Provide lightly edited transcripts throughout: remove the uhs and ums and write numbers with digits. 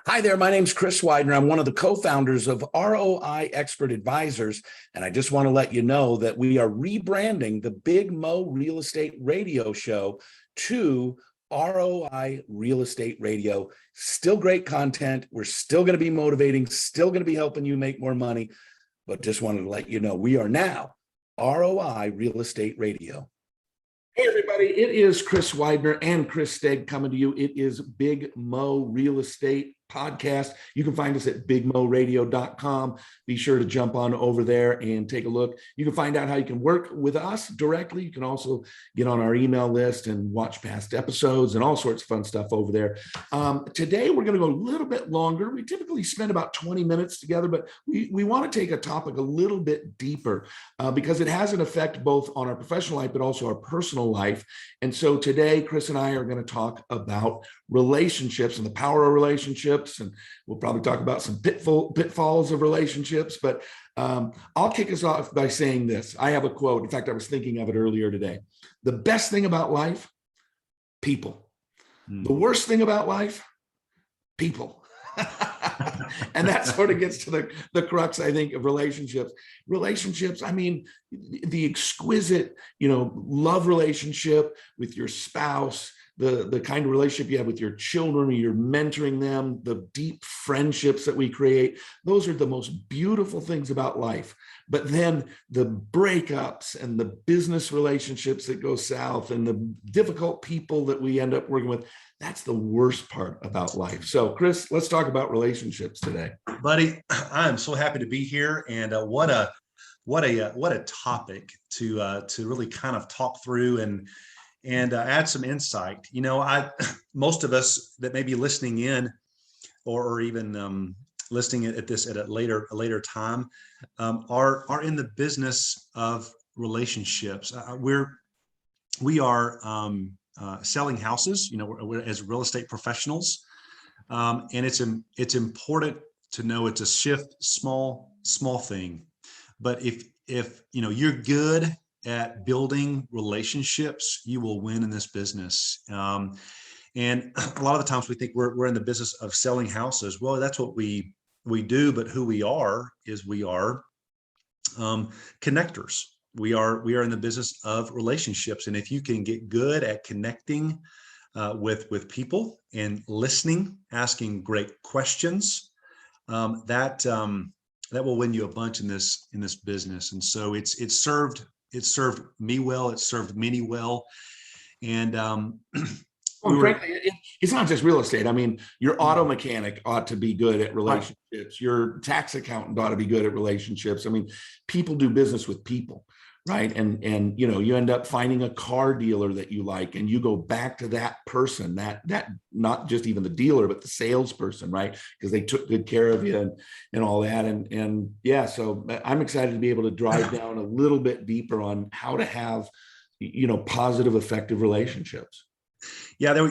Hi there, my name's Chris Widener. I'm one of the co-founders of ROI Expert Advisors, and I just want to let you know that we are rebranding the Big Mo Real Estate Radio Show to ROI Real Estate Radio. Still great content. We're still going to be motivating, still going to be helping you make more money, but just wanted to let you know we are now ROI Real Estate Radio. Hey, everybody, it is Chris Widener and Chris Stegg coming to you. It is Big Mo Real Estate Podcast. You can find us at bigmoradio.com. Be sure to jump on over there and take a look. You can find out how you can work with us directly. You can also get on our email list and watch past episodes and all sorts of fun stuff over there. Today, we're going to go a little bit longer. We typically spend about 20 minutes together, but we want to take a topic a little bit deeper because it has an effect both on our professional life, but also our personal life. And so today, Chris and I are going to talk about relationships and the power of relationships. And we'll probably talk about some pitfalls of relationships, but I'll kick us off by saying this. I have a quote. In fact, I was thinking of it earlier today. The best thing about life, people. The worst thing about life, people. And that sort of gets to the crux, I think, of relationships. Relationships, I mean, the exquisite, love relationship with your spouse, the kind of relationship you have with your children, you're mentoring them, the deep friendships that we create, those are the most beautiful things about life. But then the breakups and the business relationships that go south and the difficult people that we end up working with, that's the worst part about life. So, Chris, let's talk about relationships today. Buddy, I'm so happy to be here. And what a topic to really kind of talk through and add some insight. Most of us that may be listening in or even listening at this at a later time are in the business of relationships. We are selling houses, we're as real estate professionals. And it's important to know it's a shift, small thing. But if you're good at building relationships, you will win in this business. And a lot of the times we think we're in the business of selling houses. Well, that's what we do, but who we are is we are connectors. We are in the business of relationships. And if you can get good at connecting with people and listening, asking great questions, that will win you a bunch in this business. And so it's served me well. It served many well. And frankly, it's not just real estate. I mean, your auto mechanic ought to be good at relationships. Right. Your tax accountant ought to be good at relationships. I mean, people do business with people, right? And you end up finding a car dealer that you like, and you go back to that person, that not just even the dealer, but the salesperson, right? Because they took good care of you and all that. And yeah, so I'm excited to be able to drive down a little bit deeper on how to have, positive, effective relationships. Yeah,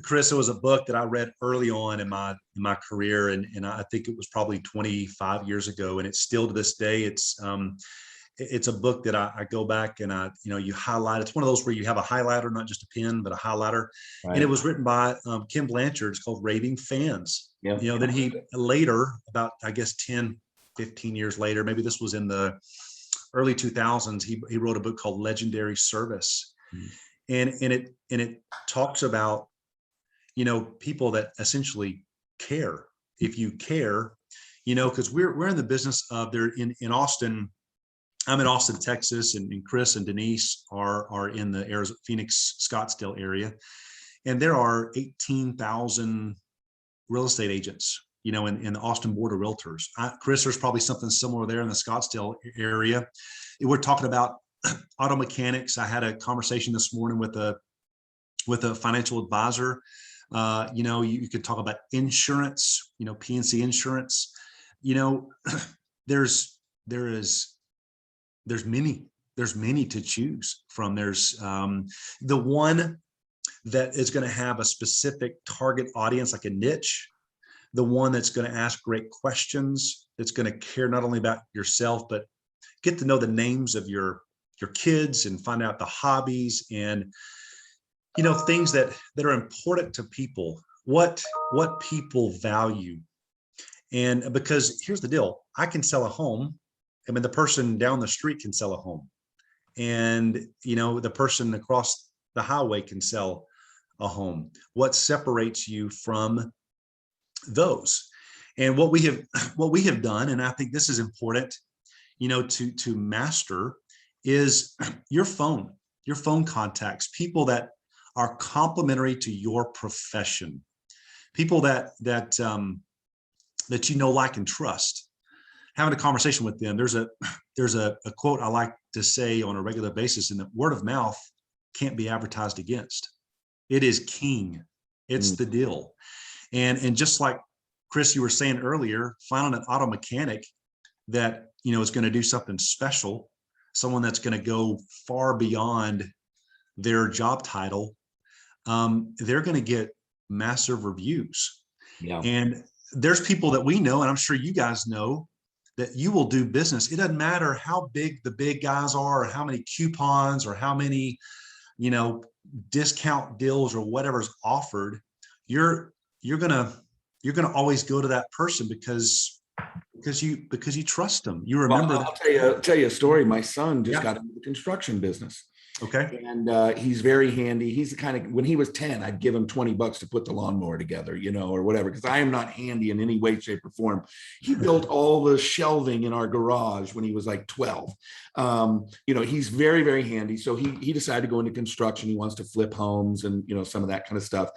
Chris, it was a book that I read early on in my career, and I think it was probably 25 years ago, and it's still to this day. It's a book that I go back and you highlight. It's one of those where you have a highlighter, not just a pen, but a highlighter. Right. And it was written by Kim Blanchard. It's called Raving Fans. Yeah. Then he later, about, I guess, 10, 15 years later, maybe this was in the early 2000s, he wrote a book called Legendary Service. And it talks about, people that essentially care. If you care, because we're in the business of in Austin. I'm in Austin, Texas, and Chris and Denise are in the Arizona, Phoenix, Scottsdale area. And there are 18,000 real estate agents, in the Austin Board of Realtors. Chris, there's probably something similar there in the Scottsdale area. We're talking about auto mechanics. I had a conversation this morning with a financial advisor. You could talk about insurance, P&C insurance. There's many to choose from. There's the one that is going to have a specific target audience, like a niche, the one that's going to ask great questions, that's going to care not only about yourself, but get to know the names of your kids and find out the hobbies and things that are important to people. what people value. And because here's the deal, I can sell a home. I mean, the person down the street can sell a home, and the person across the highway can sell a home. What separates you from those? And what we have done, and I think this is important, to master, is your phone contacts, people that are complementary to your profession, people that like and trust. Having a conversation with them. There's a quote I like to say on a regular basis, and that word of mouth can't be advertised against. It is king. It's the deal. And just like Chris, you were saying earlier, finding an auto mechanic that is going to do something special, someone that's going to go far beyond their job title, they're going to get massive reviews. Yeah. And there's people that we know, and I'm sure you guys know, that you will do business. It doesn't matter how big the big guys are, or how many coupons, or how many, discount deals or whatever's offered. You're gonna always go to that person because you trust them. You remember Well, I'll tell you a story. My son just got into the construction business. Okay. And he's very handy. He's the kind of, when he was 10, I'd give him $20 to put the lawnmower together, or whatever, because I am not handy in any way, shape, or form. He built all the shelving in our garage when he was like 12. He's very, very handy. So he decided to go into construction. He wants to flip homes and, some of that kind of stuff.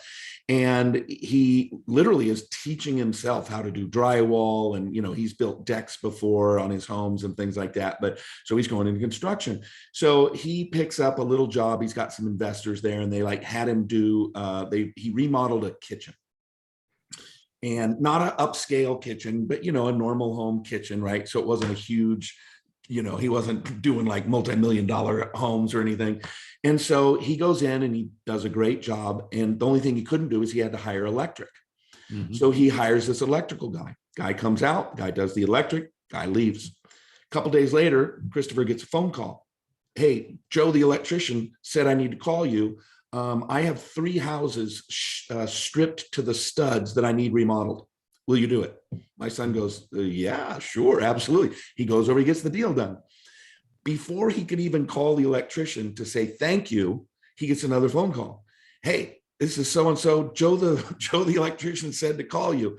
And he literally is teaching himself how to do drywall. And, he's built decks before on his homes and things like that. But so he's going into construction. So he picks up a little job. He's got some investors there, and they had him do, he remodeled a kitchen. And not an upscale kitchen, but, a normal home kitchen, right? So it wasn't a huge, he wasn't doing like multi-million-dollar homes or anything. And so he goes in and he does a great job. And the only thing he couldn't do is he had to hire electric. Mm-hmm. So he hires this electrical guy. Guy comes out, guy does the electric, guy leaves. A couple days later, Christopher gets a phone call. Hey, Joe, the electrician, said I need to call you. I have 3 houses stripped to the studs that I need remodeled. Will you do it? My son goes, yeah, sure, absolutely. He goes over, he gets the deal done. Before he could even call the electrician to say thank you, he gets another phone call. Hey, this is so-and-so. Joe the electrician said to call you.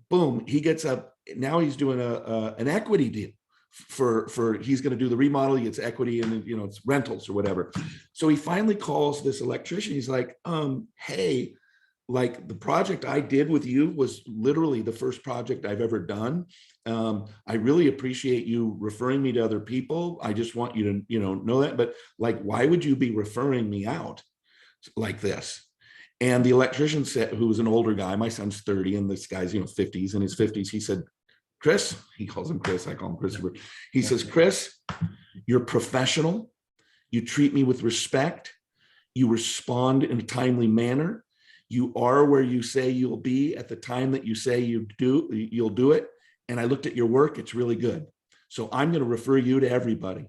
Boom, he gets up. Now he's doing an equity deal for he's going to do the remodel. He gets equity and it's rentals or whatever. So he finally calls this electrician. He's like, hey, like the project I did with you was literally the first project I've ever done. I really appreciate you referring me to other people. I just want you to, know that, but like, why would you be referring me out like this? And the electrician said, who was an older guy, my son's 30 and this guy's, 50s, in his 50s. He said, Chris, he calls him Chris, I call him Christopher. He says, Chris, you're professional. You treat me with respect. You respond in a timely manner. You are where you say you'll be at the time that you say you'll do it. And I looked at your work, it's really good. So I'm going to refer you to everybody.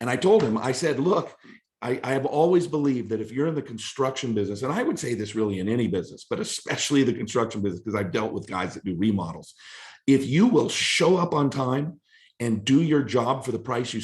And I told him, I said, look, I have always believed that if you're in the construction business, and I would say this really in any business, but especially the construction business, because I've dealt with guys that do remodels. If you will show up on time and do your job for the price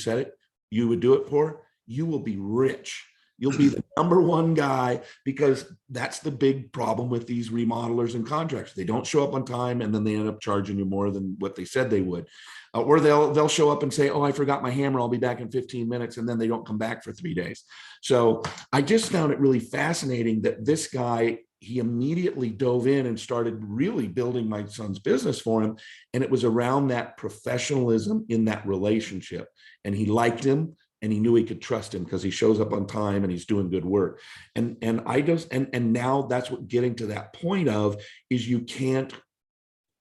you would do it for, you will be rich. You'll be the number one guy, because that's the big problem with these remodelers and contractors. They don't show up on time, and then they end up charging you more than what they said they would. Or they'll show up and say, oh, I forgot my hammer. I'll be back in 15 minutes. And then they don't come back for 3 days. So I just found it really fascinating that this guy, he immediately dove in and started really building my son's business for him. And it was around that professionalism in that relationship. And he liked him. And he knew he could trust him because he shows up on time and he's doing good work. And now that's what getting to that point of is you can't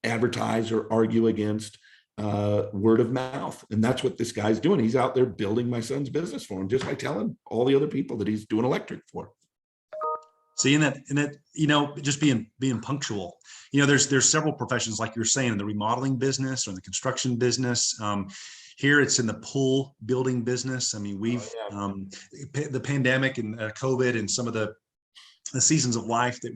advertise or argue against word of mouth. And that's what this guy's doing. He's out there building my son's business for him just by telling all the other people that he's doing electric for. See, and that, just being punctual, there's several professions, like you're saying, in the remodeling business or in the construction business. Here it's in the pool building business. I mean, we've the pandemic and COVID and some of the the seasons of life that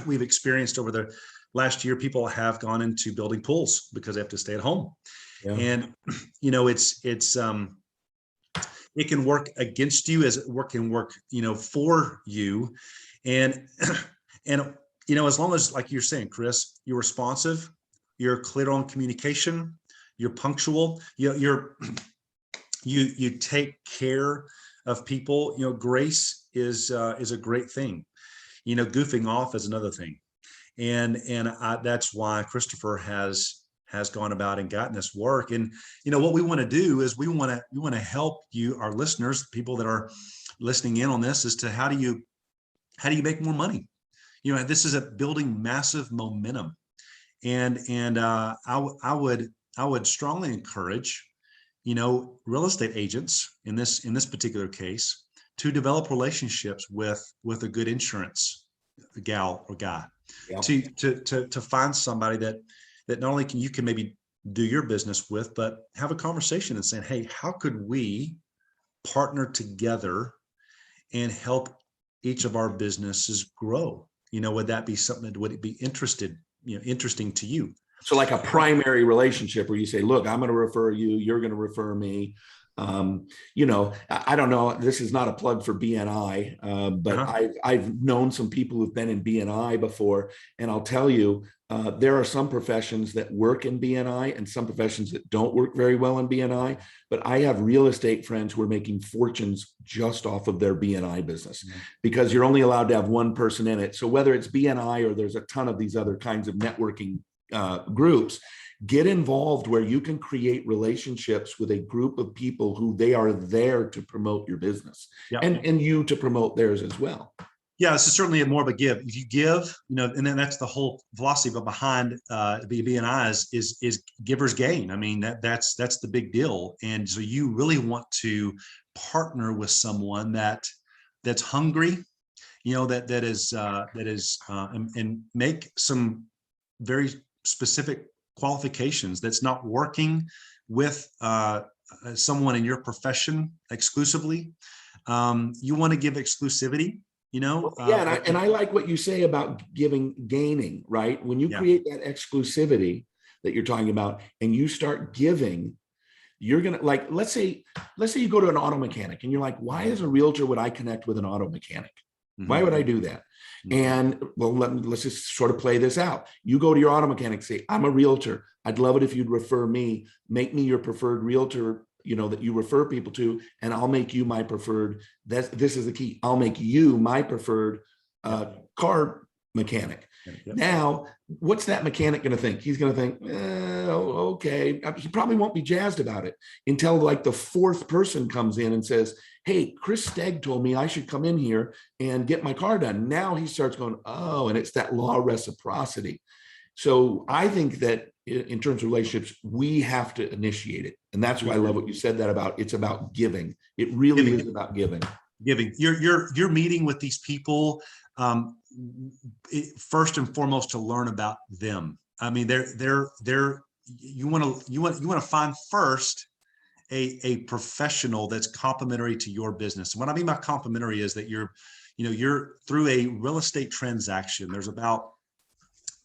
we've experienced over the last year. People have gone into building pools because they have to stay at home. Yeah. And, you know, it can work against you as it can work, you know, for you. And, and, you know, as long as, like you're saying, Chris, you're responsive, you're clear on communication, you're punctual, you take care of people, you know, grace is a great thing. You know, goofing off is another thing. And that's why Christopher has gone about and gotten this work. And, you know, what we want to do is we want to help you, our listeners, people that are listening in on this, as to how do you make more money? You know, this is a building massive momentum. And I would strongly encourage, you know, real estate agents in this particular case to develop relationships with a good insurance gal or guy. Yeah. To find somebody that not only can maybe do your business with, but have a conversation and saying, hey, how could we partner together and help each of our businesses grow? You know, would that be something that would it be interesting to you? So like a primary relationship where you say, look, I'm going to refer you, you're going to refer me. You know, I don't know, this is not a plug for BNI, but I've known some people who've been in BNI before, and I'll tell you, there are some professions that work in BNI and some professions that don't work very well in BNI, but I have real estate friends who are making fortunes just off of their BNI business because you're only allowed to have one person in it. So whether it's BNI or there's a ton of these other kinds of networking groups, get involved where you can create relationships with a group of people who they are there to promote your business and you to promote theirs as well. Yeah, this is certainly more of a give. If you give, you know, and then that's the whole philosophy behind BNI is givers gain. I mean, that's the big deal. And so you really want to partner with someone that's hungry, you know, that is and make some very specific qualifications, that's not working with someone in your profession exclusively. You want to give exclusivity, you know. And I like what you say about gaining, right? When you create that exclusivity that you're talking about and you start giving, you're going to, like, let's say you go to an auto mechanic and you're like, why as a realtor would I connect with an auto mechanic? Why would I do that? And well, let's just sort of play this out. You go to your auto mechanic, say, I'm a realtor. I'd love it if you'd refer me, make me your preferred realtor, you know, that you refer people to, and I'll make you my preferred. This is the key. I'll make you my preferred car mechanic. Now, what's that mechanic going to think? He's going to think, okay. He probably won't be jazzed about it until like the fourth person comes in and says, hey, Chris Stegg told me I should come in here and get my car done. Now he starts going, oh, and it's that law of reciprocity. So I think that in terms of relationships, we have to initiate it. And that's why I love what you said that about. It's about giving. It really is about giving. You're meeting with these people first and foremost to learn about them. I mean, you want to find first a professional that's complementary to your business. And what I mean by complementary is that you're through a real estate transaction, there's about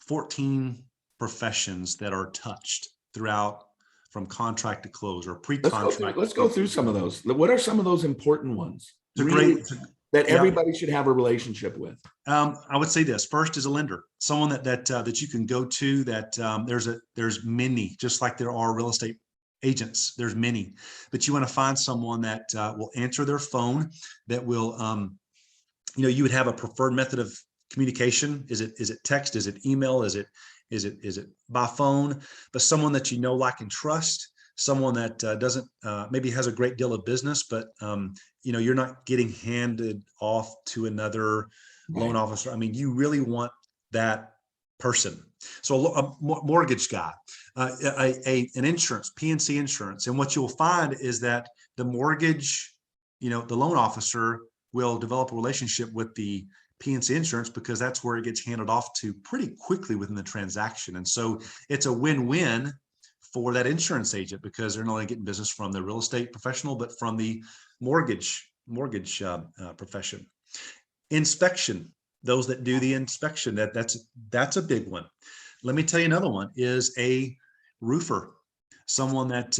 14 professions that are touched throughout, from contract to close or pre-contract. Let's go through some of those. What are some of those important ones that everybody should have a relationship with? I would say this. First is a lender, someone that you can go to. There's many, just like there are real estate agents. There's many, but you want to find someone that will answer their phone, that will, you would have a preferred method of communication. Is it text? Is it email? Is it by phone? But someone that you know, like, and trust. Someone that doesn't maybe has a great deal of business, but you're not getting handed off to another loan officer. I mean, you really want that person. So a mortgage guy, an insurance, PNC insurance. And what you'll find is that the mortgage, the loan officer will develop a relationship with the PNC insurance, because that's where it gets handed off to pretty quickly within the transaction. And so it's a win-win for that insurance agent, because they're not only getting business from the real estate professional, but from the mortgage profession. Inspection. those that do the inspection. That's a big one. Let me tell you another one is a roofer, someone that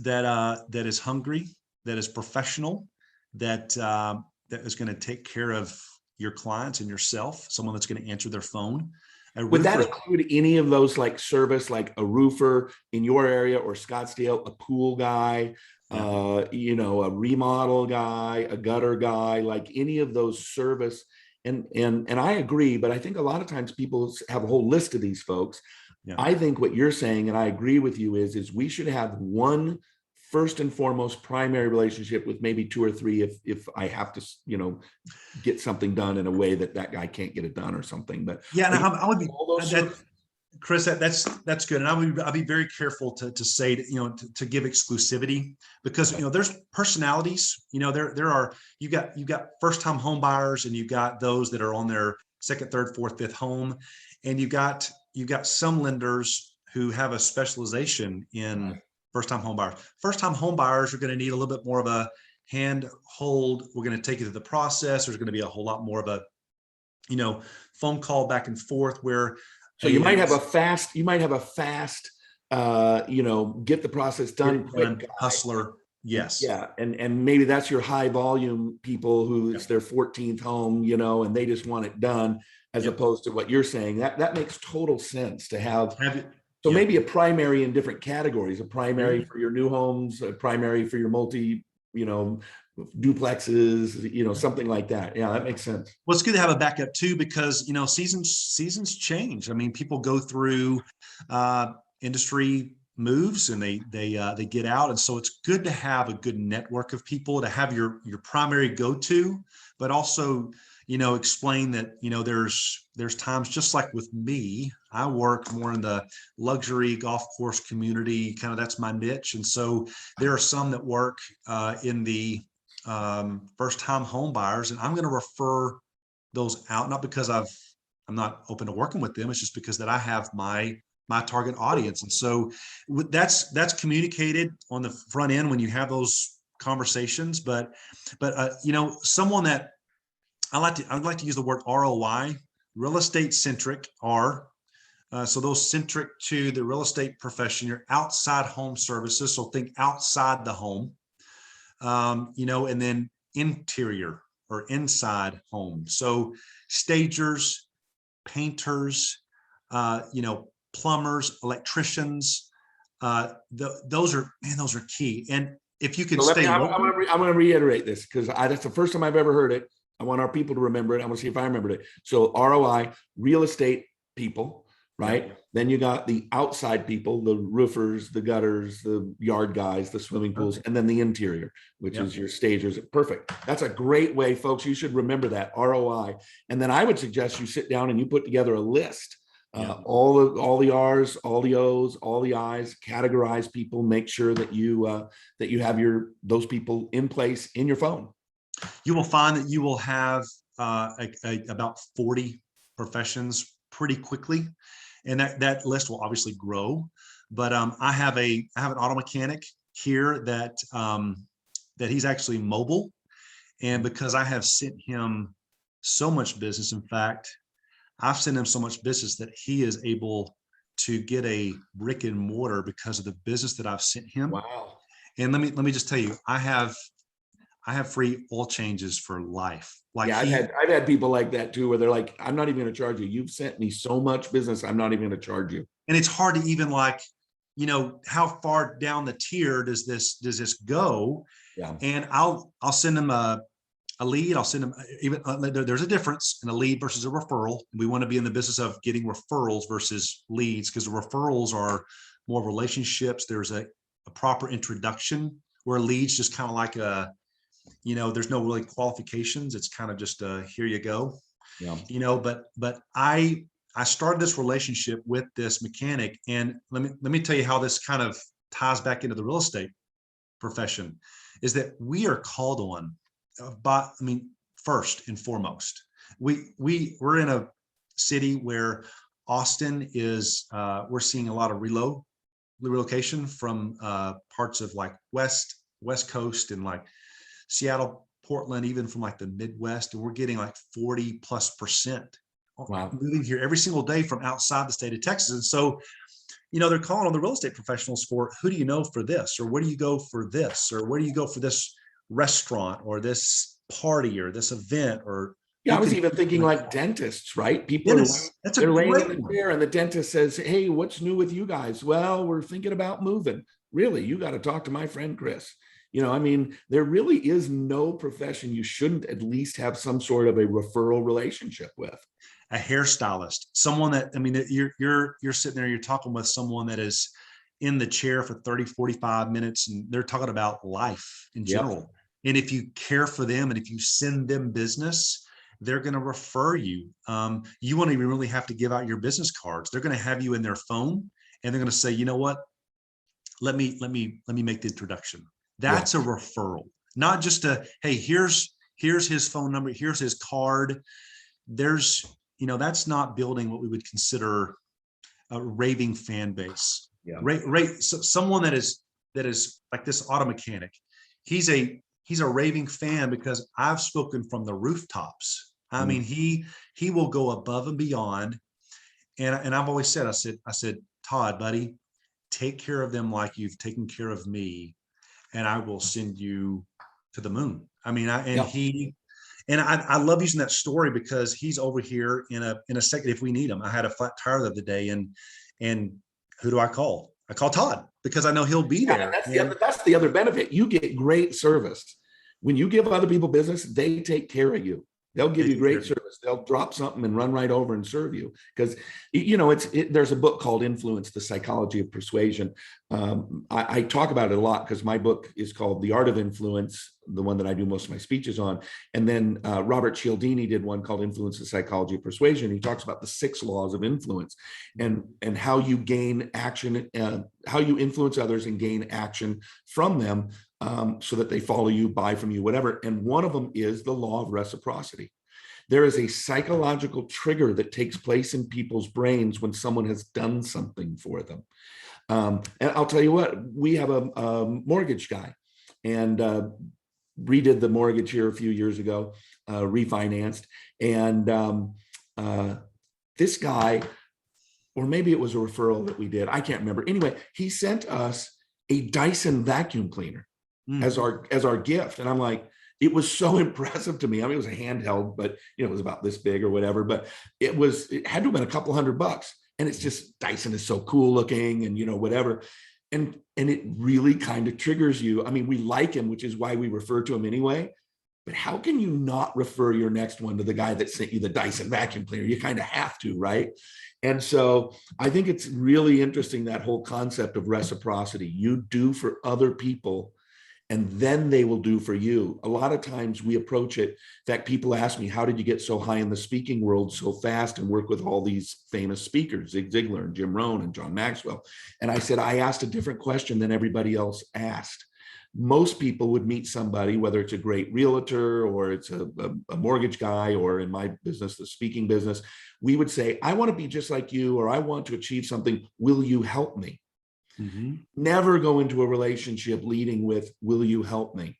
that is hungry, that is professional, that that is going to take care of your clients and yourself, someone that's going to answer their phone. Would that include any of those, like service, like a roofer in your area or Scottsdale, a pool guy, you know, a remodel guy, a gutter guy, like any of those service? And I agree, but I think a lot of times people have a whole list of these folks. Yeah. I think what you're saying, and I agree with you, is we should have one first and foremost primary relationship with maybe two or three if I have to, you know, get something done in a way that guy can't get it done or something. But yeah, and I would be Chris, that's good. And I'll be very careful to say that, you know, to give exclusivity, because, you know, there's personalities, you know, there are, you've got first time home buyers, and you've got those that are on their second, third, fourth, fifth home. And you've got some lenders who have a specialization in first time home buyers. First time home buyers are going to need a little bit more of a hand hold. We're going to take you through the process. There's going to be a whole lot more of a, you know, phone call back and forth where, so you might have a fast, you know, get the process done quick hustler. Yes. Yeah. And maybe that's your high volume people who it's their 14th home, you know, and they just want it done, as opposed to what you're saying. That makes total sense to have. So maybe a primary in different categories, a primary for your new homes, a primary for your multi, you know, duplexes, you know, something like that. Yeah, that makes sense. Well, it's good to have a backup too, because, you know, seasons change. I mean, people go through industry moves, and they get out, and so it's good to have a good network of people, to have your primary go-to, but also, you know, explain that, you know, there's times, just like with me, I work more in the luxury golf course community, kind of, that's my niche. And so there are some that work in the first time home buyers, and I'm going to refer those out, not because I'm not open to working with them. It's just because that I have my target audience. And so that's communicated on the front end when you have those conversations. But you know, someone that I'd like to use the word ROI, real estate centric, so those centric to the real estate profession, your outside home services. So think outside the home, you know, and then interior or inside home. So stagers, painters, you know, plumbers, electricians, those are key. And if you can stay, I'm going to reiterate this, because that's the first time I've ever heard it. I want our people to remember it. I want to see if I remembered it. So ROI, real estate people, right? Yeah. Then you got the outside people, the roofers, the gutters, the yard guys, the swimming pools, and then the interior, which is your stagers. Perfect. That's a great way, folks. You should remember that, ROI. And then I would suggest you sit down and you put together a list. All the R's, all the O's, all the I's, categorize people, make sure that you have those people in place in your phone. You will find that you will have about 40 professions pretty quickly, and that list will obviously grow. But I have an auto mechanic here that he's actually mobile, and because I have sent him so much business, in fact, I've sent him so much business that he is able to get a brick and mortar because of the business that I've sent him. Wow! And let me just tell you, I have free oil changes for life. Like I've had people like that too, where they're like, I'm not even going to charge you. You've sent me so much business, I'm not even going to charge you. And it's hard to even, like, you know, how far down the tier does this go? Yeah. And I'll send them a lead. I'll send them there's a difference in a lead versus a referral. We want to be in the business of getting referrals versus leads, because the referrals are more relationships. There's a proper introduction, where leads just kind of like you know, there's no really qualifications. It's kind of just here you go. Yeah. You know, but I started this relationship with this mechanic, and let me tell you how this kind of ties back into the real estate profession, is that we are called on first and foremost, we're in a city where Austin is, we're seeing a lot of relocation from parts of like West Coast and like Seattle, Portland, even from like the Midwest, and we're getting like 40+% Wow. moving here every single day from outside the state of Texas. And so, they're calling on the real estate professionals for, who do you know for this, or where do you go for this, or where do you go for this restaurant or this party or this event, or Yeah, who I was can, even thinking like dentists, right? People are Dennis, that's a they're laying in great the one. chair and the dentist says, "Hey, what's new with you guys?" Well, we're thinking about moving. Really, you got to talk to my friend Chris. I mean, there really is no profession you shouldn't at least have some sort of a referral relationship with. A hairstylist, someone that, I mean, you're sitting there, you're talking with someone that is in the chair for 30, 45 minutes, and they're talking about life in Yep. general. And if you care for them and if you send them business, they're going to refer you. You won't even really have to give out your business cards. They're going to have you in their phone, and they're going to say, you know what? Let me make the introduction. That's a referral, not just a, hey, here's his phone number, here's his card. There's, that's not building what we would consider a raving fan base. Yeah. So someone that is like this auto mechanic. He's a raving fan because I've spoken from the rooftops. I mean, he will go above and beyond. And I've always said, I said, Todd, buddy, take care of them like you've taken care of me, and I will send you to the moon. I mean, I love using that story because he's over here in a second if we need him. I had a flat tire the other day, and who do I call? I call Todd because I know he'll be there. That's the other benefit. You get great service. When you give other people business, they take care of you. They'll give you great service. They'll drop something and run right over and serve you. Because, there's a book called Influence, The Psychology of Persuasion. I talk about it a lot because my book is called The Art of Influence, the one that I do most of my speeches on. And then Robert Cialdini did one called Influence, The Psychology of Persuasion. He talks about the 6 laws of influence and how you gain action, how you influence others and gain action from them. So that they follow you, buy from you, whatever. And one of them is the law of reciprocity. There is a psychological trigger that takes place in people's brains when someone has done something for them. And I'll tell you what, we have a mortgage guy, and redid the mortgage here a few years ago, refinanced. And this guy, or maybe it was a referral that we did, I can't remember. Anyway, he sent us a Dyson vacuum cleaner as our gift. And I'm like, it was so impressive to me. I mean, it was a handheld, but it was about this big or whatever, but it had to have been a couple $100. And it's just, Dyson is so cool looking and, whatever. And it really kind of triggers you. I mean, we like him, which is why we refer to him anyway. But how can you not refer your next one to the guy that sent you the Dyson vacuum cleaner? You kind of have to, right? And so I think it's really interesting, that whole concept of reciprocity. You do for other people, and then they will do for you. A lot of times we approach it. In fact, people ask me, how did you get so high in the speaking world so fast and work with all these famous speakers, Zig Ziglar and Jim Rohn and John Maxwell? And I said, I asked a different question than everybody else asked. Most people would meet somebody, whether it's a great realtor or it's a mortgage guy, or in my business, the speaking business, we would say, I want to be just like you, or I want to achieve something. Will you help me? Never go into a relationship leading with, will you help me?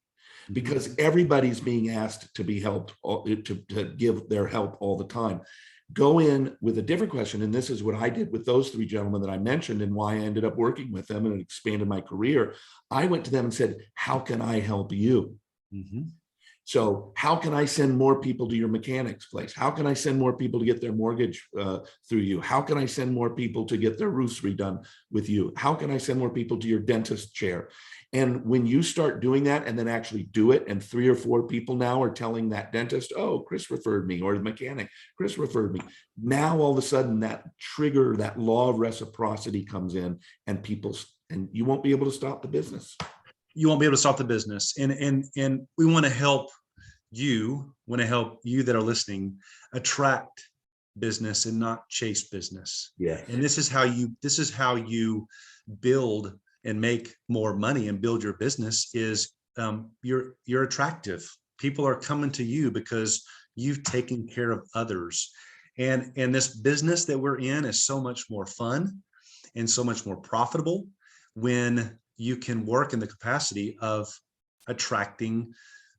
Because everybody's being asked to be helped, to give their help all the time. Go in with a different question. And this is what I did with those 3 gentlemen that I mentioned, and why I ended up working with them and it expanded my career. I went to them and said, how can I help you? So how can I send more people to your mechanic's place? How can I send more people to get their mortgage through you? How can I send more people to get their roofs redone with you? How can I send more people to your dentist chair? And when you start doing that and then actually do it, and 3 or 4 people now are telling that dentist, oh, Chris referred me, or the mechanic, Chris referred me. Now, all of a sudden, that trigger, that law of reciprocity comes in, and you won't be able to stop the business. You won't be able to stop the business. And we want to help you that are listening attract business and not chase business. Yeah. And this is how you build and make more money and build your business is you're attractive. People are coming to you because you've taken care of others. And this business that we're in is so much more fun and so much more profitable. when you can work in the capacity of attracting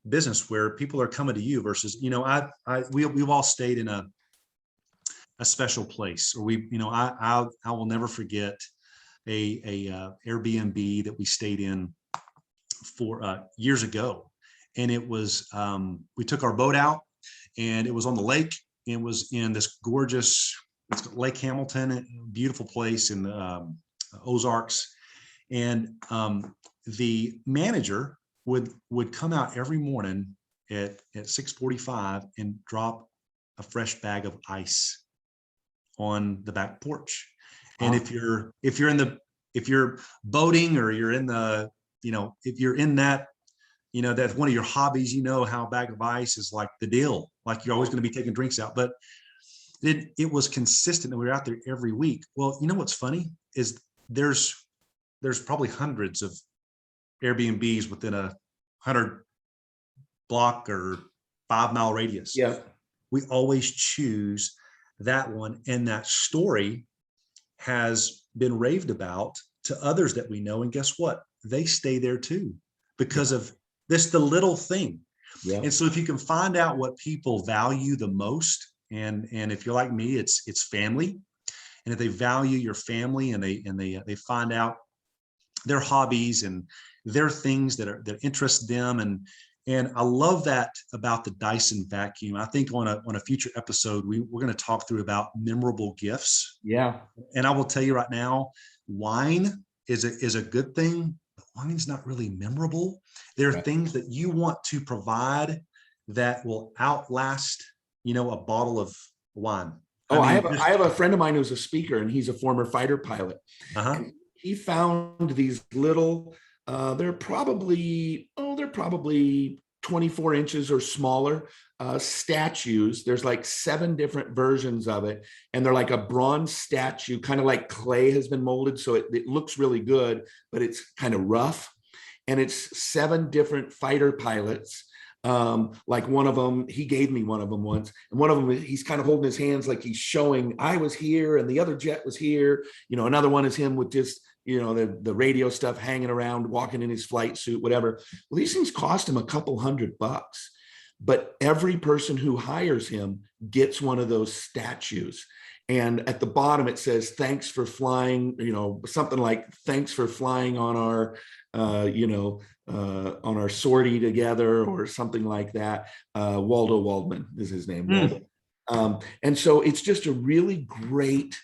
business where people are coming to you versus, we've all stayed in a special place, or I will never forget a Airbnb that we stayed in for years ago. And it was, we took our boat out and it was on the lake. It was in this gorgeous, it's Lake Hamilton, a beautiful place in the Ozarks. And the manager would come out every morning at 6:45 and drop a fresh bag of ice on the back porch. And if you're boating, or you're in the, if you're in that, that's one of your hobbies, how a bag of ice is like the deal, like you're always going to be taking drinks out. But it was consistent, and we were out there every week. Well, what's funny is there's probably hundreds of Airbnbs within a 100-block or 5-mile radius. Yeah. We always choose that one, and that story has been raved about to others that we know. And guess what? They stay there too, because of this, the little thing. Yeah. And so if you can find out what people value the most, and if you're like me, it's family. And if they value your family, and they find out their hobbies and their things that interest them, and I love that about the Dyson vacuum. I think on a future episode, we're going to talk through about memorable gifts. Yeah. And I will tell you right now, wine is a good thing, but wine's not really memorable. There are things that you want to provide that will outlast, a bottle of wine. Oh, I have a friend of mine who's a speaker, and he's a former fighter pilot. And he found these little, they're probably 24 inches or smaller statues. There's like 7 different versions of it, and they're like a bronze statue, kind of like clay has been molded, so it looks really good, but it's kind of rough. And it's 7 different fighter pilots. Like one of them, he gave me one of them once, and one of them, he's kind of holding his hands like he's showing, I was here and the other jet was here. Another one is him with just, the radio stuff hanging around, walking in his flight suit, whatever. Well, these things cost him a couple $100, but every person who hires him gets one of those statues. And at the bottom, it says, thanks for flying, something like, thanks for flying on our, on our sortie together, or something like that. Waldo Waldman is his name. Waldo. And so it's just a really great,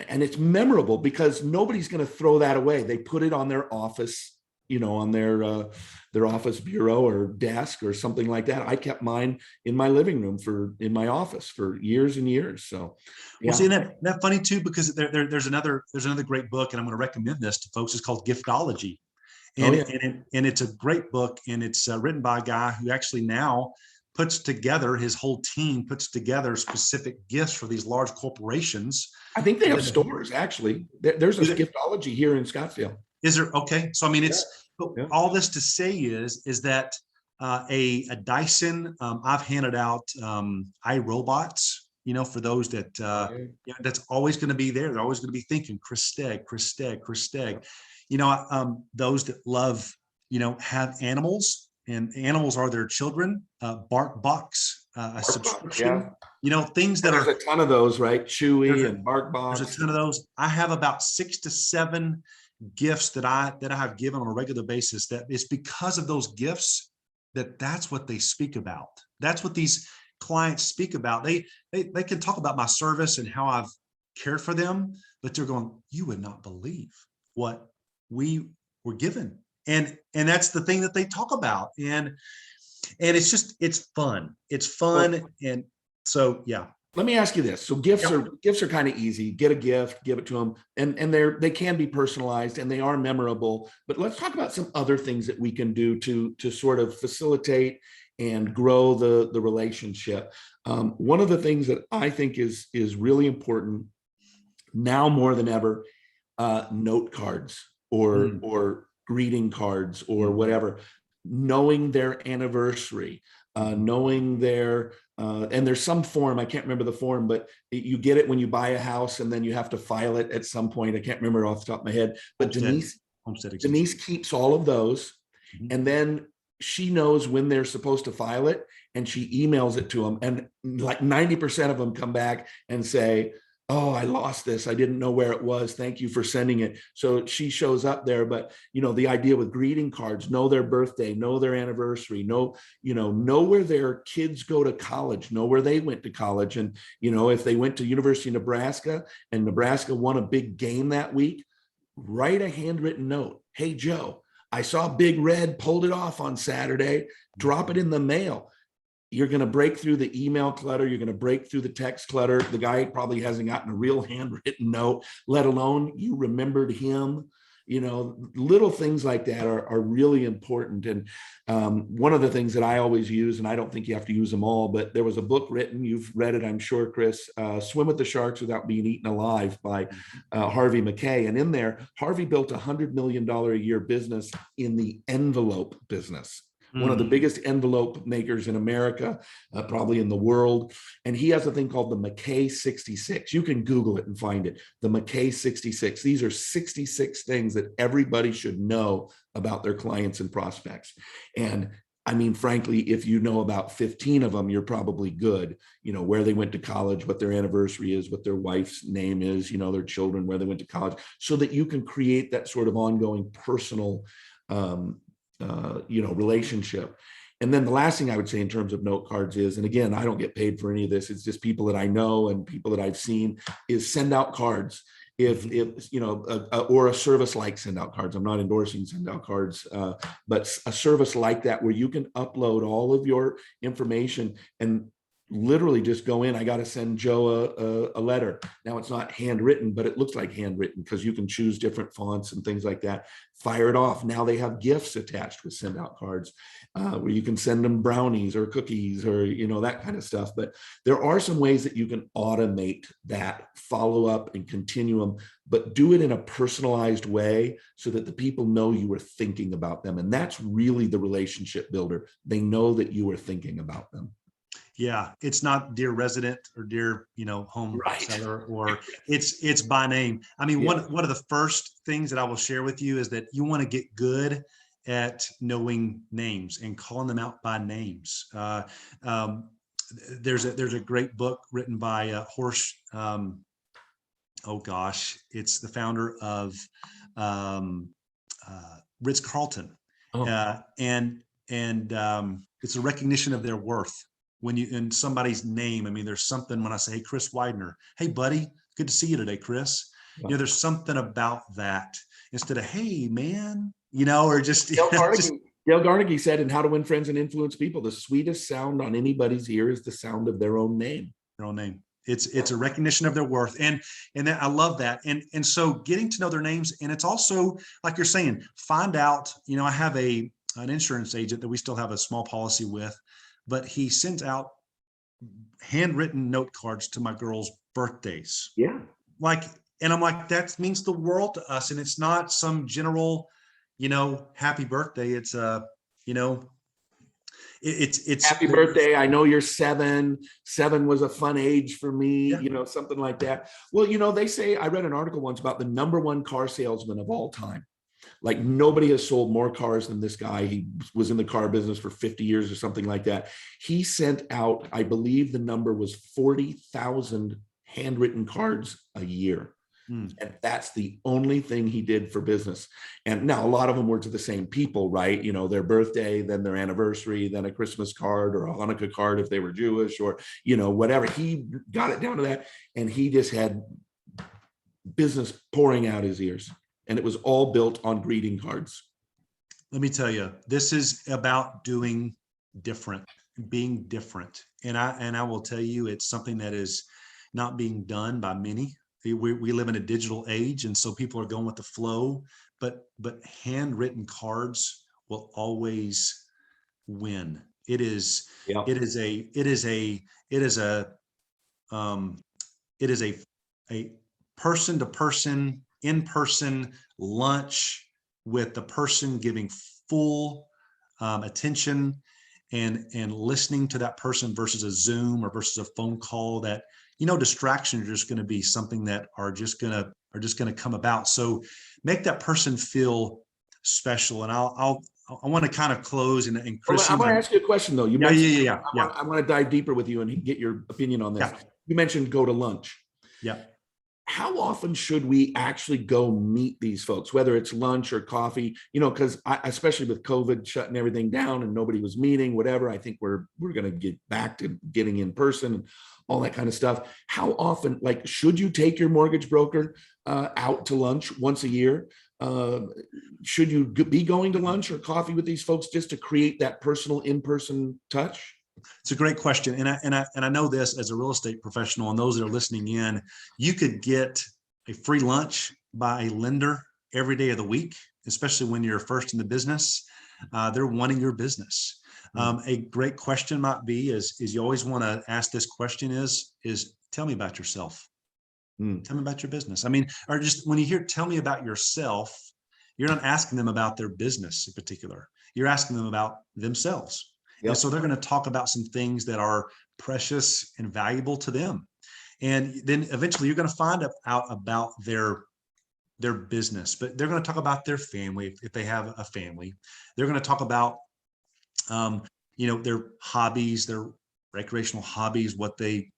and it's memorable because nobody's going to throw that away. They put it on their office, on their office bureau or desk or something like that. I kept mine in my living room in my office for years and years. So, well, see, that funny too, because there's another great book, and I'm going to recommend this to folks. It's called Giftology. And it's a great book, and it's written by a guy who actually now puts together, his whole team puts together specific gifts for these large corporations. I think they have stores, actually. There's a Giftology here in Scottsdale. Is there? Okay. So, I mean, all this to say is that a Dyson, I've handed out iRobots, for those that, that's always going to be there. They're always going to be thinking, Chris Stegg. Those that love, have animals, and animals are their children, BarkBox, a subscription, things that there's a ton of those, right? Chewy and BarkBox. There's a ton of those. I have about 6 to 7 gifts that I have given on a regular basis, that it's because of those gifts that's what they speak about. That's what these clients speak about. They can talk about my service and how I've cared for them, but they're going, you would not believe what we were given. And that's the thing that they talk about. And it's fun. It's fun. And so, yeah. Let me ask you this. So gifts are kind of easy. Get a gift, give it to them. And they can be personalized, and they are memorable, but let's talk about some other things that we can do to sort of facilitate and grow the relationship. One of the things that I think is really important now more than ever, note cards or greeting cards or whatever, knowing their anniversary, knowing their, and there's some form, I can't remember the form, but you get it when you buy a house, and then you have to file it at some point. I can't remember off the top of my head, but Denise keeps all of those. And then she knows when they're supposed to file it, and she emails it to them. And like 90% of them come back and say, oh, I lost this. I didn't know where it was. Thank you for sending it. So she shows up there. But, the idea with greeting cards, know their birthday, know their anniversary, know where their kids go to college, know where they went to college. And, if they went to University of Nebraska and Nebraska won a big game that week, write a handwritten note. Hey, Joe, I saw Big Red pulled it off on Saturday. Drop it in the mail. You're going to break through the email clutter. You're going to break through the text clutter. The guy probably hasn't gotten a real handwritten note, let alone you remembered him. Little things like that are really important. And one of the things that I always use, and I don't think you have to use them all, but there was a book written, you've read it, I'm sure, Chris, Swim with the Sharks Without Being Eaten Alive by Harvey Mackay. And in there, Harvey built $100 million a year business in the envelope business. One of the biggest envelope makers in America, probably in the world. And he has a thing called the Mackay 66. You can Google it and find it. The Mackay 66. These are 66 things that everybody should know about their clients and prospects. And I mean, frankly, if you know about 15 of them, you're probably good. Where they went to college, what their anniversary is, what their wife's name is, their children, where they went to college, so that you can create that sort of ongoing personal relationship. And then the last thing I would say in terms of note cards is, and again, I don't get paid for any of this, it's just people that I know and people that I've seen, is send out cards. If or a service like send out cards. I'm not endorsing send out cards, but a service like that where you can upload all of your information and literally just go in. I got to send Joe a letter. Now it's not handwritten, but it looks like handwritten because you can choose different fonts and things like that. Fire it off. Now they have gifts attached with send out cards where you can send them brownies or cookies or, that kind of stuff. But there are some ways that you can automate that follow up and continuum, but do it in a personalized way so that the people know you were thinking about them. And that's really the relationship builder. They know that you were thinking about them. Yeah, it's not dear resident or dear, home seller, or it's by name. I mean, one of the first things that I will share with you is that you want to get good at knowing names and calling them out by names. There's a great book written by Horst. It's the founder of Ritz-Carlton, and it's a recognition of their worth. When you in somebody's name, I mean, there's something when I say, hey, Chris Widener, hey, buddy, good to see you today, Chris. There's something about that instead of, hey, man, or just. Dale Carnegie said in How to Win Friends and Influence People, the sweetest sound on anybody's ear is the sound of their own name. Their own name. It's a recognition of their worth. And that, I love that. And so getting to know their names. And it's also, like you're saying, find out, I have an insurance agent that we still have a small policy with, but he sent out handwritten note cards to my girls' birthdays. Yeah. And I'm like, that means the world to us. And it's not some general, happy birthday. It's it's happy birthday. I know you're 7. 7 was a fun age for me, something like that. Well, they say, I read an article once about the #1 car salesman of all time. Like nobody has sold more cars than this guy. He was in the car business for 50 years or something like that. He sent out, I believe the number was 40,000 handwritten cards a year. And that's the only thing he did for business. And now a lot of them were to the same people, right? Their birthday, then their anniversary, then a Christmas card or a Hanukkah card if they were Jewish or, whatever. He got it down to that. And he just had business pouring out his ears. And it was all built on greeting cards. Let me tell you, this is about doing different, being different. And I will tell you, it's something that is not being done by many. We live in a digital age, and so people are going with the flow, but handwritten cards will always win. It is a person to person, in-person lunch with the person giving full attention and listening to that person versus a Zoom or versus a phone call that, distractions are just going to be something that are just going to come about. So make that person feel special. And I'll I want to kind of close and Well, Chris, I'm going to ask you a question though. You mentioned, yeah. I want to dive deeper with you and get your opinion on this. Yeah. You mentioned go to lunch. Yeah. How often should we actually go meet these folks, whether it's lunch or coffee? Because especially with COVID shutting everything down and nobody was meeting, whatever, I think we're going to get back to getting in person and all that kind of stuff. How often, like, should you take your mortgage broker out to lunch once a year? Should you be going to lunch or coffee with these folks just to create that personal in-person touch? It's a great question. And I know this as a real estate professional, and those that are listening in, you could get a free lunch by a lender every day of the week, especially when you're first in the business. They're wanting your business. A great question might be is you always want to ask this question is tell me about yourself. Tell me about your business. I mean, or just when you hear tell me about yourself, you're not asking them about their business in particular. You're asking them about themselves. Yep. And so they're going to talk about some things that are precious and valuable to them. And then eventually you're going to find out about their business, but they're going to talk about their family. If they have a family, they're going to talk about, their hobbies, their recreational hobbies, what they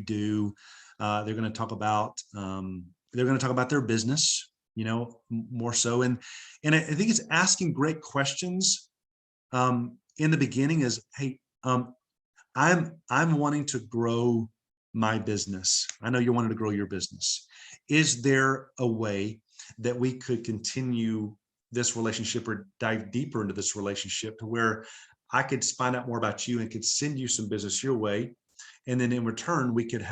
do. They're going to talk about, their business, more so. And I think it's asking great questions. In the beginning is, hey, I'm wanting to grow my business. I know you're wanting to grow your business. Is there a way that we could continue this relationship or dive deeper into this relationship to where I could find out more about you and could send you some business your way, and then in return we could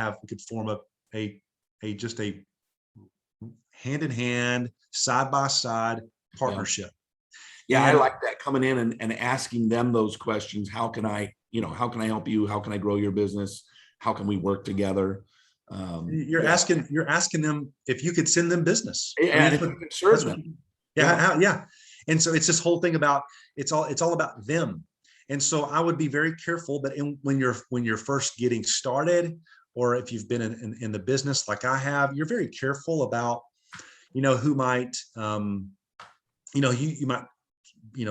form a hand in hand, side by side partnership. Yeah, I like that, coming in and asking them those questions. How can I help you? How can I grow your business? How can we work together? You're asking them if you could send them business. And if you can serve them. Yeah. And so it's this whole thing about, it's all about them. And so I would be very careful, but when you're first getting started, or if you've been in the business like I have, you're very careful about, who might, you might,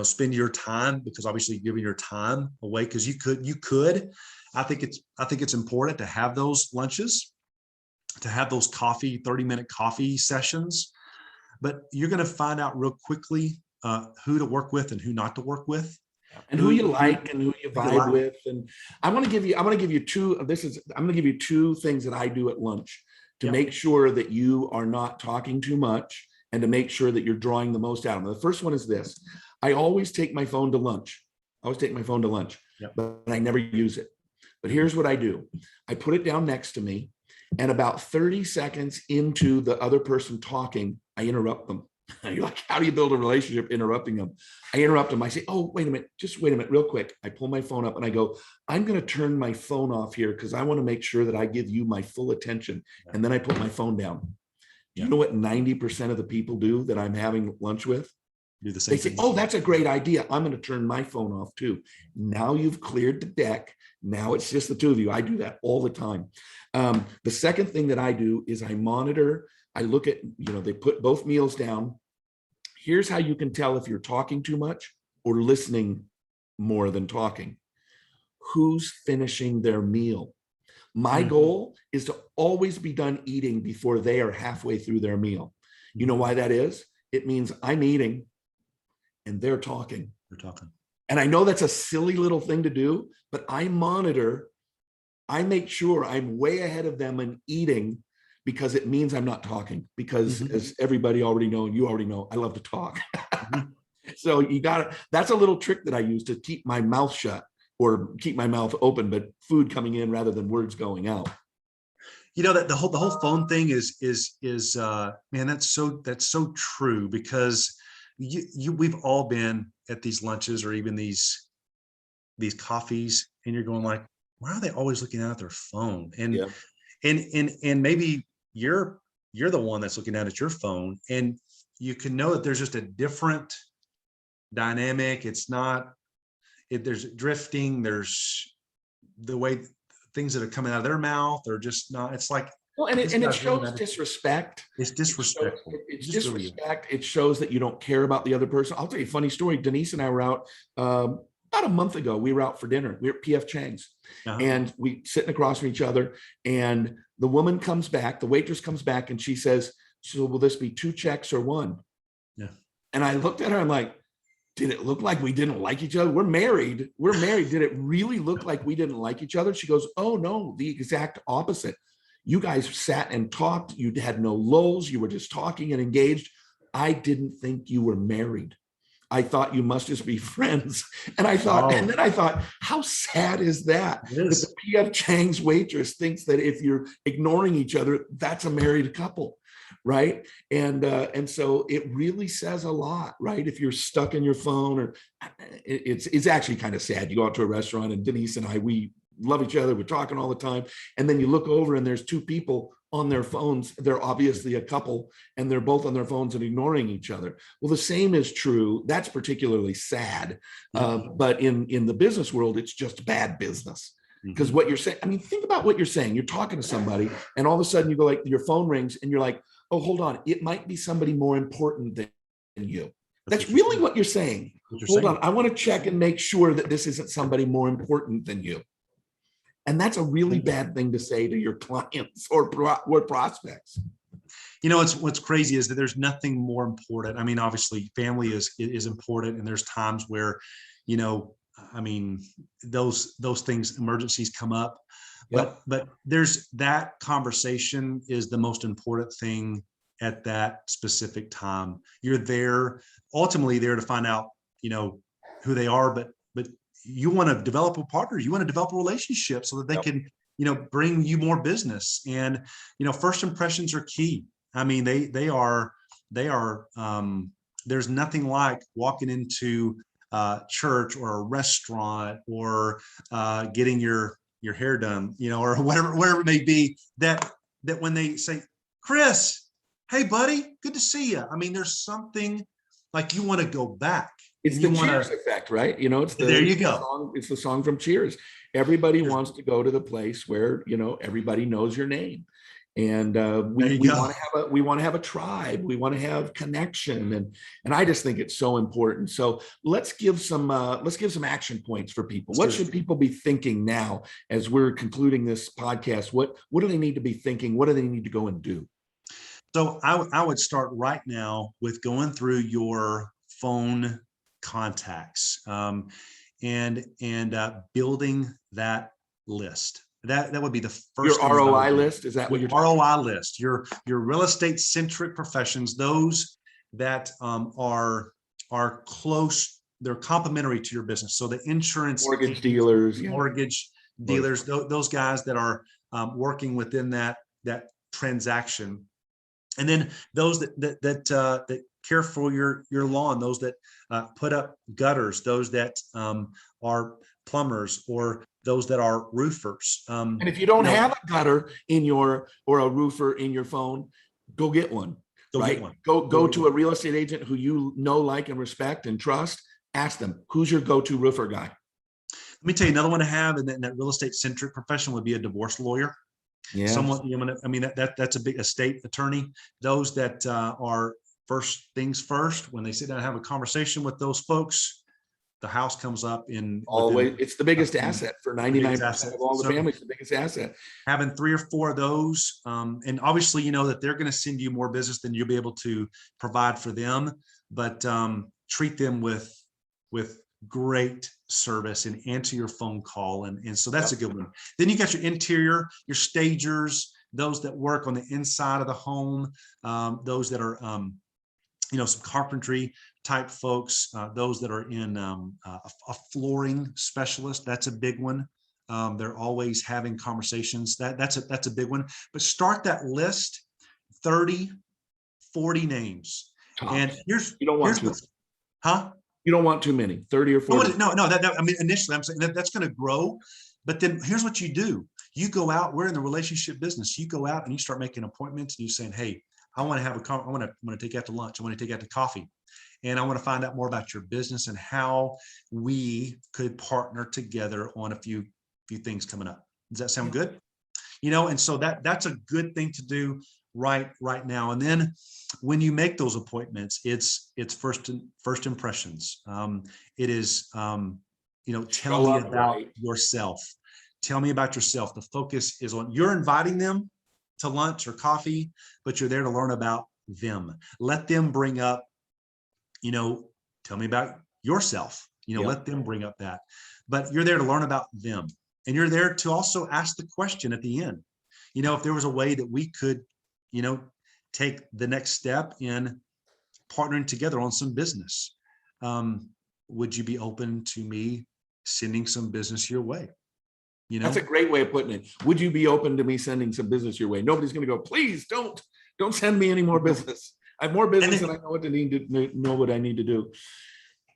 spend your time, because obviously giving your time away, because you could, I think it's important to have those lunches, to have those 30-minute coffee sessions, but you're going to find out real quickly who to work with and who not to work with, and who you like and who you vibe with. And I'm going to give you two things that I do at lunch to make sure that you are not talking too much and to make sure that you're drawing the most out of them. The first one is this. I always take my phone to lunch. But I never use it. But here's what I do. I put it down next to me, and about 30 seconds into the other person talking, I interrupt them. You're like, how do you build a relationship interrupting them? I interrupt them. I say, oh, wait a minute, just wait a minute, real quick. I pull my phone up and I go, I'm going to turn my phone off here because I want to make sure that I give you my full attention. And then I put my phone down. Do you know what 90% of the people do that I'm having lunch with? Do the same. They say, oh, that's a great idea. I'm going to turn my phone off too. Now you've cleared the deck. Now it's just the two of you. I do that all the time. The second thing that I do is I monitor. I look at, they put both meals down. Here's how you can tell if you're talking too much or listening more than talking. Who's finishing their meal? My goal is to always be done eating before they are halfway through their meal. You know why that is? It means I'm eating and they're talking. And I know that's a silly little thing to do, but I monitor. I make sure I'm way ahead of them in eating, because it means I'm not talking, because as everybody already know, and you already know, I love to talk. So that's a little trick that I use to keep my mouth shut or keep my mouth open, but food coming in rather than words going out. That the whole phone thing is man, that's so true, because we've all been at these lunches or even these coffees, and you're going like, why are they always looking at their phone? And maybe you're the one that's looking at your phone, and you can know that there's just a different dynamic. There's drifting, there's the way things that are coming out of their mouth are just not, it's like, Well, and This it guy's really shows not- disrespect. It's disrespectful. It's It just really is. disrespect. It shows that you don't care about the other person. I'll tell you a funny story. Denise and I were out about a month ago. We were out for dinner. We were at PF Chang's, and we sitting across from each other. And the woman comes back, the waitress comes back, and she says, "So will this be 2 checks or 1?" Yeah. And I looked at her. I'm like, did it look like we didn't like each other? We're married. We're married. Did it really look like we didn't like each other? She goes, "Oh no, the exact opposite. You guys sat and talked. You had no lulls. You were just talking and engaged. I didn't think you were married. I thought you must just be friends." And I thought, and then I thought, how sad is that? That the PF Chang's waitress thinks that if you're ignoring each other, that's a married couple, right? And so it really says a lot, right? If you're stuck in your phone, or it's actually kind of sad. You go out to a restaurant, and Denise and I, we love each other. We're talking all the time. And then you look over and there's 2 people on their phones. They're obviously a couple, and they're both on their phones and ignoring each other. Well, the same is true. That's particularly sad. But in the business world, it's just bad business. Because what you're saying, I mean, think about what you're saying. You're talking to somebody, and all of a sudden you go, like, your phone rings, and you're like, oh, hold on. It might be somebody more important than you. That's really what you're saying. Hold on. I want to check and make sure that this isn't somebody more important than you. And that's a really bad thing to say to your clients or prospects. You know, what's crazy is that there's nothing more important. I mean, obviously family is important, and there's times where, you know, I mean, those things, emergencies come up, but there's that conversation is the most important thing at that specific time. You're there, ultimately there to find out, you know, who they are, but you want to develop a partner, you want to develop a relationship so that they can, you know, bring you more business. And, you know, first impressions are key. I mean, they are, there's nothing like walking into church or a restaurant or getting your hair done, you know, or whatever it may be, that when they say, "Chris, hey buddy, good to see you." I mean, there's something like you want to go back. It's the Cheers effect, right? You know, there you go. It's the song from Cheers. Everybody wants to go to the place where, you know, everybody knows your name. And we want to have a tribe. We want to have connection, and I just think it's so important. So let's give some action points for people. What should people be thinking now as we're concluding this podcast? What do they need to be thinking? What do they need to go and do? So I would start right now with going through your phone contacts and building that list. That would be the first. Your ROI list, is that what you're talking about? ROI list, your real estate centric professions, those that are close, they're complementary to your business. So the insurance, mortgage dealers, those guys that are working within that transaction. And then those that care for your lawn, those that put up gutters, those that are plumbers, or those that are roofers. And if you don't have a gutter in or a roofer in your phone, go get one. Go to a real estate agent who you know, like, and respect and trust. Ask them, who's your go-to roofer guy? Let me tell you another one to have, and that real estate centric profession would be a divorce lawyer. Yeah. Someone, you know, I mean, that's a big estate attorney. Those that are first things first, when they sit down and have a conversation with those folks, the house comes up in always. It's the biggest asset for 99% of all the families. The biggest asset. Having 3 or 4 of those, and obviously, you know that they're going to send you more business than you'll be able to provide for them. But treat them with great service and answer your phone call. And so that's a good one. Then you got your interior, your stagers, those that work on the inside of the home, those that are, you know, some carpentry type folks, those that are in a flooring specialist. That's a big one. They're always having conversations. That's a big one. But start that list, 30, 40 names. Tops. And you don't want to. Huh? You don't want too many, 30 or 40. No. I mean, initially, I'm saying that's going to grow. But then here's what you do. You go out. We're in the relationship business. You go out and you start making appointments. And you're saying, "Hey, I want to have I want to take you out to lunch. I want to take you out to coffee, and I want to find out more about your business and how we could partner together on a few things coming up." Does that sound good? And so that's a good thing to do right now. And then when you make those appointments, it's first impressions. It is, tell me about yourself. Tell me about yourself. The focus is on, you're inviting them to lunch or coffee, but you're there to learn about them. Let them bring up, tell me about yourself, let them bring up that, but you're there to learn about them. And you're there to also ask the question at the end, if there was a way that we could, take the next step in partnering together on some business. Would you be open to me sending some business your way? That's a great way of putting it. Would you be open to me sending some business your way? Nobody's going to go, please don't send me any more business. I have more business and I know what I need to do.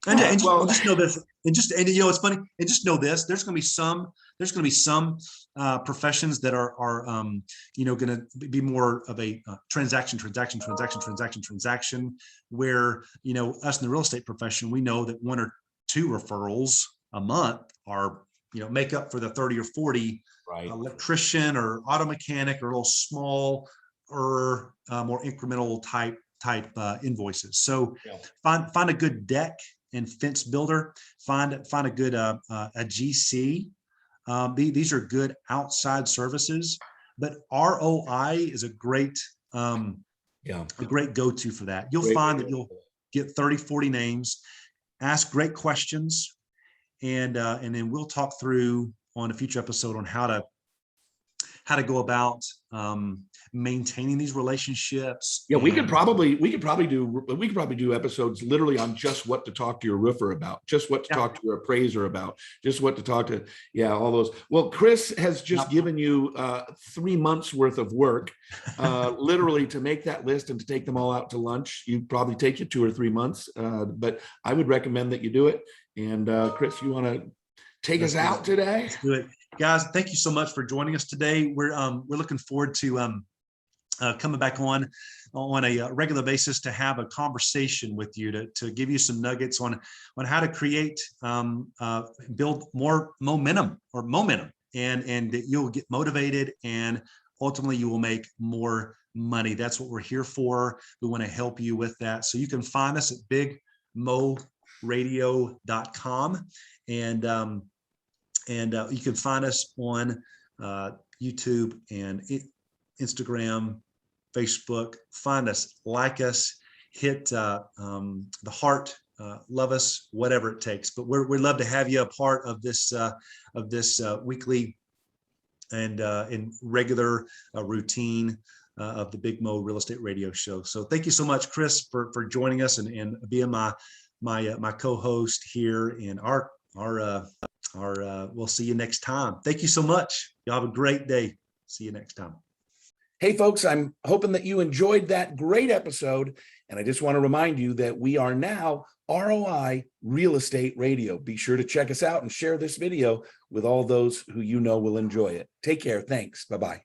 And just know this, it's funny. And just know this: there's going to be some professions that are going to be more of a transaction, where us in the real estate profession, we know that 1 or 2 referrals a month are make up for the 30 or 40 electrician or auto mechanic or little small or more incremental type invoices. So find a good deck and fence builder, find a good a GC. These are good outside services, but ROI is a great go-to for that. You'll find that you'll get 30, 40 names, ask great questions, and then we'll talk through on a future episode on how to go about maintaining these relationships. Yeah, we could probably do episodes literally on just what to talk to your roofer about, just what to talk to your appraiser about, just what to talk to, all those. Well, Chris has just given you 3 months worth of work, literally, to make that list and to take them all out to lunch. You'd probably take you 2 or 3 months, but I would recommend that you do it. And Chris, you want to take us out today? Let's do it. Guys, thank you so much for joining us today. We're looking forward to coming back on a regular basis to have a conversation with you, to give you some nuggets on how to create, build more momentum, and that you'll get motivated, and ultimately you will make more money. That's what we're here for. We want to help you with that. So you can find us at bigmoradio.com, and you can find us on YouTube and Instagram, Facebook. Find us, like us, hit the heart, love us, whatever it takes. But we'd love to have you a part of this weekly and regular routine of the Big Mo Real Estate Radio Show. So thank you so much, Chris, for joining us and being my co-host here. And we'll see you next time. Thank you so much. Y'all have a great day. See you next time. Hey, folks, I'm hoping that you enjoyed that great episode. And I just want to remind you that we are now ROI Real Estate Radio. Be sure to check us out and share this video with all those who will enjoy it. Take care. Thanks. Bye-bye.